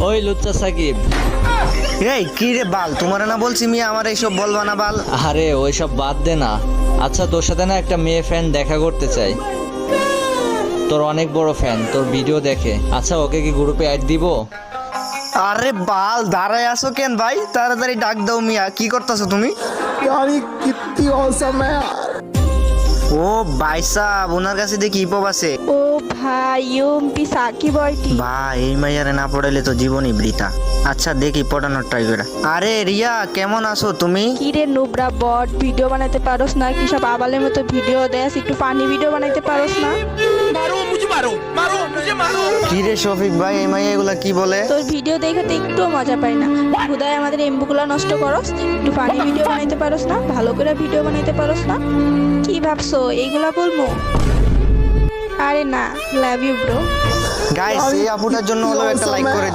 ওই লুচ্চা সাকিব, এই কি রে বাল, তোমার না বলছি মিয়া আমার এইসব বলবা না বাল। আরে ওইসব বাদ দে না। আচ্ছা তোর সাথে না একটা মেয়ে ফ্যান দেখা করতে চাই, তোর অনেক বড় ফ্যান, তোর ভিডিও দেখে। আচ্ছা ওকে কি গ্রুপে অ্যাড দিব? আরে বাল দাঁড়ায় আসো কেন ভাই, তাড়াতাড়ি ডাক দাও মিয়া, কি করতেছো তুমি? यार ये कितनी औसम है यार। ও ভাই সাহেব, ওনার কাছে দেখি হিপহপ আছে। ও ভাই ইউএমপি সাকিব বয়টি। ভাই এই মাইয়ারে না পড়াইলে তো জীবনই বৃথা। আচ্ছা দেখি পড়ানোর ট্রাই করে। আরে রিয়া কেমন আছো তুমি? কি রে নুবরা বট, ভিডিও বানাইতে পারোস না? কি সব আবালের মতো ভিডিও দেস, একটু ফানি ভিডিও বানাইতে পারোস না? কি রে শফিক ভাই, এই মাইয়া এগুলা কি বলে? তোর ভিডিও দেখে তো একটু মজা পাই না। খুদায় আমাদের এমবুগুলা নষ্ট করস, একটু ফানি ভিডিও বানাইতে পারোস না? ভালো করে ভিডিও বানাইতে পারোস না? কি ভাবছো এইগুলা বলবো? আরে না, লাভ ইউ ব্রো। গাইস এই আপুটার জন্য হলো একটা লাইক করে দিও।